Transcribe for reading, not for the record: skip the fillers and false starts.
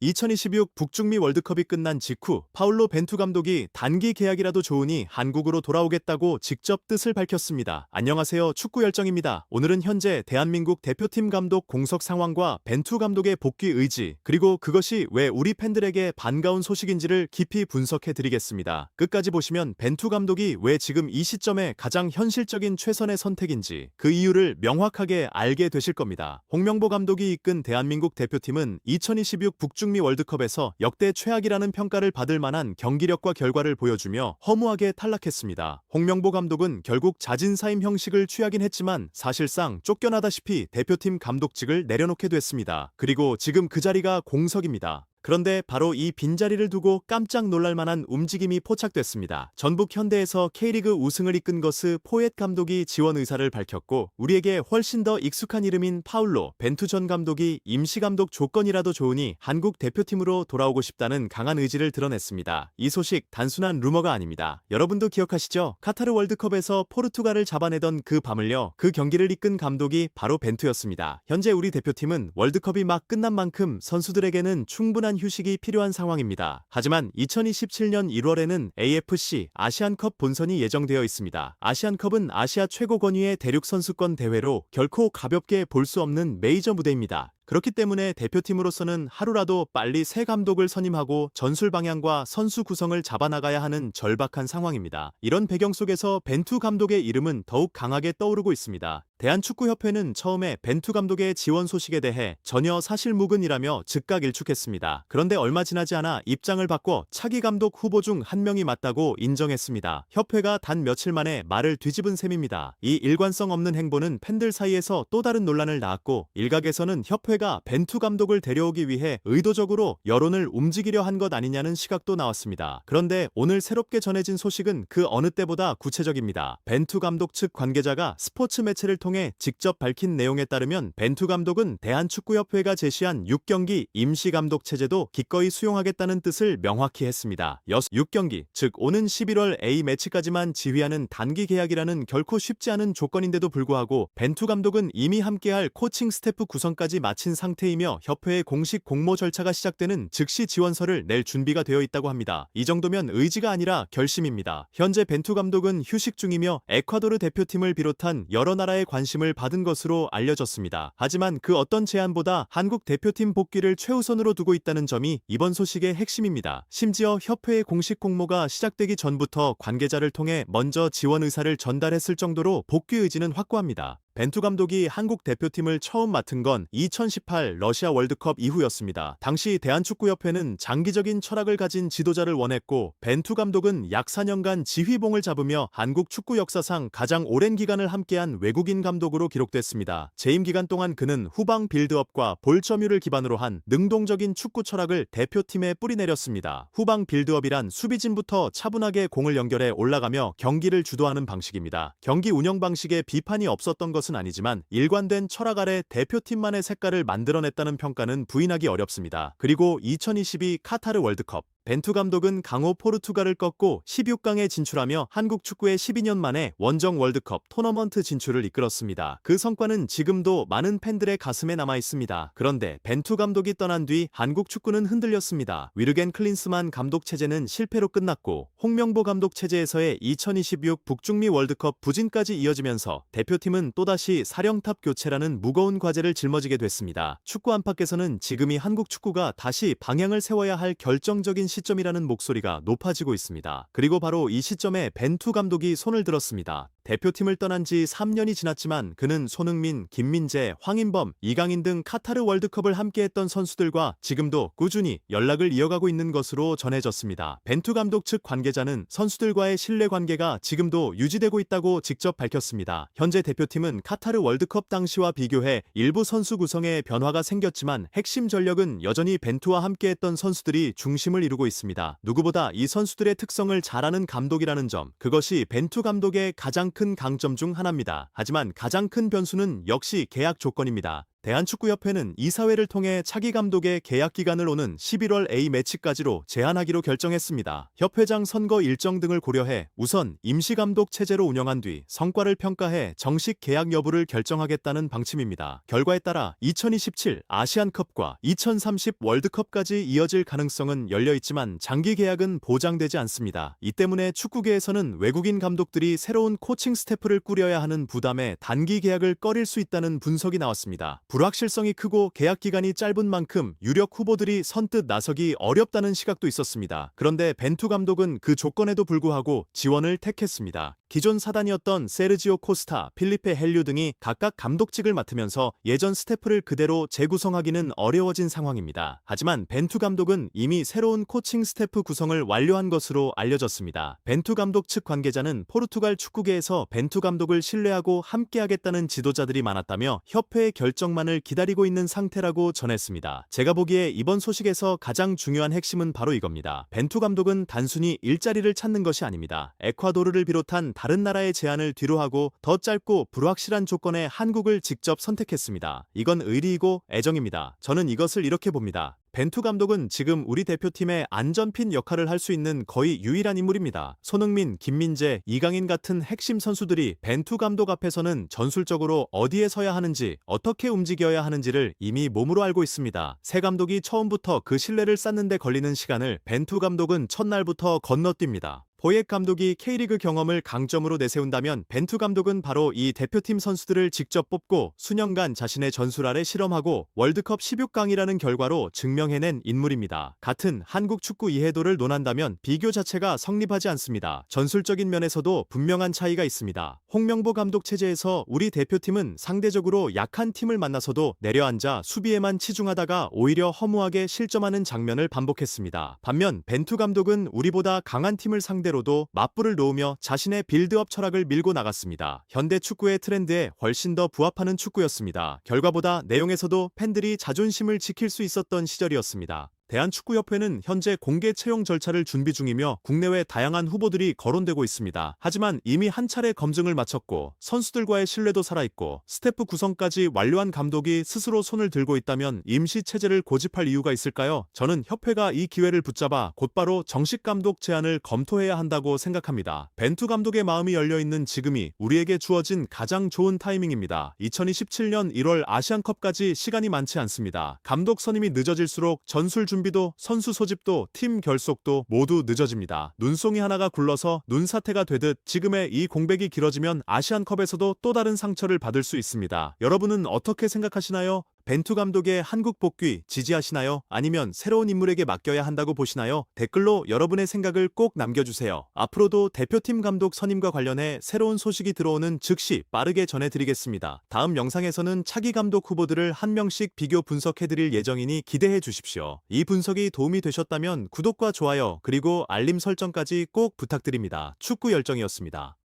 2026 북중미 월드컵이 끝난 직후 파울로 벤투 감독이 단기 계약이라도 좋으니 한국으로 돌아오겠다고 직접 뜻을 밝혔습니다. 안녕하세요. 축구 열정입니다. 오늘은 현재 대한민국 대표팀 감독 공석 상황과 벤투 감독의 복귀 의지, 그리고 그것이 왜 우리 팬들에게 반가운 소식인지를 깊이 분석해 드리겠습니다. 끝까지 보시면 벤투 감독이 왜 지금 이 시점에 가장 현실적인 최선의 선택인지, 그 이유를 명확하게 알게 되실 겁니다. 홍명보 감독이 이끈 대한민국 대표팀은 2026 북중미 월드컵에서 역대 최악이라는 평가를 받을 만한 경기력과 결과를 보여주며 허무하게 탈락했습니다. 홍명보 감독은 결국 자진사임 형식을 취하긴 했지만 사실상 쫓겨나다시피 대표팀 감독직을 내려놓게 됐습니다. 그리고 지금 그 자리가 공석입니다. 그런데 바로 이 빈자리를 두고 깜짝 놀랄만한 움직임이 포착됐습니다. 전북 현대에서 K리그 우승을 이끈 것을 포엣 감독이 지원 의사를 밝혔고, 우리에게 훨씬 더 익숙한 이름인 파울로 벤투 전 감독이 임시감독 조건이라도 좋으니 한국 대표팀으로 돌아오고 싶다는 강한 의지를 드러냈습니다. 이 소식 단순한 루머가 아닙니다. 여러분도 기억하시죠? 카타르 월드컵에서 포르투갈을 잡아내던 그 밤을요, 그 경기를 이끈 감독이 바로 벤투였습니다. 현재 우리 대표팀은 월드컵이 막 끝난 만큼 선수들에게는 충분한 휴식이 필요한 상황입니다. 하지만 2027년 1월에는 AFC 아시안컵 본선이 예정되어 있습니다. 아시안컵은 아시아 최고 권위의 대륙 선수권 대회로 결코 가볍게 볼 수 없는 메이저 무대입니다. 그렇기 때문에 대표팀으로서는 하루라도 빨리 새 감독을 선임하고 전술 방향과 선수 구성을 잡아나가야 하는 절박한 상황입니다. 이런 배경 속에서 벤투 감독의 이름은 더욱 강하게 떠오르고 있습니다. 대한축구협회는 처음에 벤투 감독의 지원 소식에 대해 전혀 사실무근이라며 즉각 일축했습니다. 그런데 얼마 지나지 않아 입장을 바꿔 차기 감독 후보 중 한 명이 맞다고 인정했습니다. 협회가 단 며칠 만에 말을 뒤집은 셈입니다. 이 일관성 없는 행보는 팬들 사이에서 또 다른 논란을 낳았고, 일각에서는 협회가 벤투 감독을 데려오기 위해 의도적으로 여론을 움직이려 한 것 아니냐는 시각도 나왔습니다. 그런데 오늘 새롭게 전해진 소식은 그 어느 때보다 구체적입니다. 벤투 감독 측 관계자가 스포츠 매체를 통해 직접 밝힌 내용에 따르면 벤투 감독은 대한축구협회가 제시한 6경기 임시감독 체제도 기꺼이 수용하겠다는 뜻을 명확히 했습니다. 6경기, 즉 오는 11월 A매치까지만 지휘하는 단기 계약이라는 결코 쉽지 않은 조건인데도 불구하고 벤투 감독은 이미 함께할 코칭 스태프 구성까지 마친 상태이며 협회의 공식 공모 절차가 시작되는 즉시 지원서를 낼 준비가 되어 있다고 합니다. 이 정도면 의지가 아니라 결심입니다. 현재 벤투 감독은 휴식 중이며 에콰도르 대표팀을 비롯한 여러 나라의 관심을 받은 것으로 알려졌습니다. 하지만 그 어떤 제안보다 한국 대표팀 복귀를 최우선으로 두고 있다는 점이 이번 소식의 핵심입니다. 심지어 협회의 공식 공모가 시작되기 전부터 관계자를 통해 먼저 지원 의사를 전달했을 정도로 복귀 의지는 확고합니다. 벤투 감독이 한국 대표팀을 처음 맡은 건 2018 러시아 월드컵 이후였습니다. 당시 대한축구협회는 장기적인 철학을 가진 지도자를 원했고, 벤투 감독은 약 4년간 지휘봉을 잡으며 한국 축구 역사상 가장 오랜 기간을 함께한 외국인 감독으로 기록됐습니다. 재임 기간 동안 그는 후방 빌드업과 볼 점유를 기반으로 한 능동적인 축구 철학을 대표팀에 뿌리내렸습니다. 후방 빌드업이란 수비진부터 차분하게 공을 연결해 올라가며 경기를 주도하는 방식입니다. 경기 운영 방식에 비판이 없었던 것은 아니지만 일관된 철학 아래 대표팀만의 색깔을 만들어냈다는 평가는 부인하기 어렵습니다. 그리고 2022 카타르 월드컵, 벤투 감독은 강호 포르투갈을 꺾고 16강에 진출하며 한국 축구의 12년 만에 원정 월드컵 토너먼트 진출을 이끌었습니다. 그 성과는 지금도 많은 팬들의 가슴에 남아 있습니다. 그런데 벤투 감독이 떠난 뒤 한국 축구는 흔들렸습니다. 위르겐 클린스만 감독 체제는 실패로 끝났고, 홍명보 감독 체제에서의 2026 북중미 월드컵 부진까지 이어지면서 대표팀은 또다시 사령탑 교체라는 무거운 과제를 짊어지게 됐습니다. 축구 안팎에서는 지금이 한국 축구가 다시 방향을 세워야 할 결정적인 시점이라는 목소리가 높아지고 있습니다. 그리고 바로 이 시점에 벤투 감독이 손을 들었습니다. 대표팀을 떠난 지 3년이 지났지만 그는 손흥민, 김민재, 황인범, 이강인 등 카타르 월드컵을 함께했던 선수들과 지금도 꾸준히 연락을 이어가고 있는 것으로 전해졌습니다. 벤투 감독 측 관계자는 선수들과의 신뢰관계가 지금도 유지되고 있다고 직접 밝혔습니다. 현재 대표팀은 카타르 월드컵 당시와 비교해 일부 선수 구성에 변화가 생겼지만 핵심 전력은 여전히 벤투와 함께했던 선수들이 중심을 이루고 있습니다. 누구보다 이 선수들의 특성을 잘 아는 감독이라는 점, 그것이 벤투 감독의 가장 큰 강점 중 하나입니다. 하지만 가장 큰 변수는 역시 계약 조건입니다. 대한축구협회는 이사회를 통해 차기 감독의 계약 기간을 오는 11월 A매치까지로 제한하기로 결정했습니다. 협회장 선거 일정 등을 고려해 우선 임시감독 체제로 운영한 뒤 성과를 평가해 정식 계약 여부를 결정하겠다는 방침입니다. 결과에 따라 2027 아시안컵과 2030 월드컵까지 이어질 가능성은 열려있지만 장기 계약은 보장되지 않습니다. 이 때문에 축구계에서는 외국인 감독들이 새로운 코칭 스태프를 꾸려야 하는 부담에 단기 계약을 꺼릴 수 있다는 분석이 나왔습니다. 불확실성이 크고 계약 기간이 짧은 만큼 유력 후보들이 선뜻 나서기 어렵다는 시각도 있었습니다. 그런데 벤투 감독은 그 조건에도 불구하고 지원을 택했습니다. 기존 사단이었던 세르지오 코스타, 필리페 헬류 등이 각각 감독직을 맡으면서 예전 스태프를 그대로 재구성하기는 어려워진 상황입니다. 하지만 벤투 감독은 이미 새로운 코칭 스태프 구성을 완료한 것으로 알려졌습니다. 벤투 감독 측 관계자는 포르투갈 축구계에서 벤투 감독을 신뢰하고 함께하겠다는 지도자들이 많았다며 협회의 결정만을 기다리고 있는 상태라고 전했습니다. 제가 보기에 이번 소식에서 가장 중요한 핵심은 바로 이겁니다. 벤투 감독은 단순히 일자리를 찾는 것이 아닙니다. 에콰도르를 비롯한 다른 나라의 제안을 뒤로하고 더 짧고 불확실한 조건의 한국을 직접 선택했습니다. 이건 의리이고 애정입니다. 저는 이것을 이렇게 봅니다. 벤투 감독은 지금 우리 대표팀의 안전핀 역할을 할 수 있는 거의 유일한 인물입니다. 손흥민, 김민재, 이강인 같은 핵심 선수들이 벤투 감독 앞에서는 전술적으로 어디에 서야 하는지, 어떻게 움직여야 하는지를 이미 몸으로 알고 있습니다. 새 감독이 처음부터 그 신뢰를 쌓는 데 걸리는 시간을 벤투 감독은 첫날부터 건너뜁니다. 보옙 감독이 K리그 경험을 강점으로 내세운다면 벤투 감독은 바로 이 대표팀 선수들을 직접 뽑고 수년간 자신의 전술 아래 실험하고 월드컵 16강이라는 결과로 증명해낸 인물입니다. 같은 한국 축구 이해도를 논한다면 비교 자체가 성립하지 않습니다. 전술적인 면에서도 분명한 차이가 있습니다. 홍명보 감독 체제에서 우리 대표팀은 상대적으로 약한 팀을 만나서도 내려앉아 수비에만 치중하다가 오히려 허무하게 실점하는 장면을 반복했습니다. 반면 벤투 감독은 우리보다 강한 팀을 상대로 로도 맞불을 놓으며 자신의 빌드업 철학을 밀고 나갔습니다. 현대 축구의 트렌드에 훨씬 더 부합하는 축구였습니다. 결과보다 내용에서도 팬들이 자존심을 지킬 수 있었던 시절이었습니다. 대한축구협회는 현재 공개 채용 절차를 준비 중이며 국내외 다양한 후보들이 거론되고 있습니다. 하지만 이미 한 차례 검증을 마쳤고 선수들과의 신뢰도 살아있고 스태프 구성까지 완료한 감독이 스스로 손을 들고 있다면 임시체제를 고집할 이유가 있을까요? 저는 협회가 이 기회를 붙잡아 곧바로 정식 감독 제안을 검토해야 한다고 생각합니다. 벤투 감독의 마음이 열려있는 지금이 우리에게 주어진 가장 좋은 타이밍입니다. 2027년 1월 아시안컵까지 시간이 많지 않습니다. 감독 선임이 늦어질수록 전술 준비도 선수 소집도 팀 결속도 모두 늦어집니다. 눈송이 하나가 굴러서 눈사태가 되듯 지금의 이 공백이 길어지면 아시안컵에서도 또 다른 상처를 받을 수 있습니다. 여러분은 어떻게 생각하시나요? 벤투 감독의 한국 복귀 지지하시나요? 아니면 새로운 인물에게 맡겨야 한다고 보시나요? 댓글로 여러분의 생각을 꼭 남겨주세요. 앞으로도 대표팀 감독 선임과 관련해 새로운 소식이 들어오는 즉시 빠르게 전해드리겠습니다. 다음 영상에서는 차기 감독 후보들을 한 명씩 비교 분석해드릴 예정이니 기대해 주십시오. 이 분석이 도움이 되셨다면 구독과 좋아요 그리고 알림 설정까지 꼭 부탁드립니다. 축구 열정이었습니다.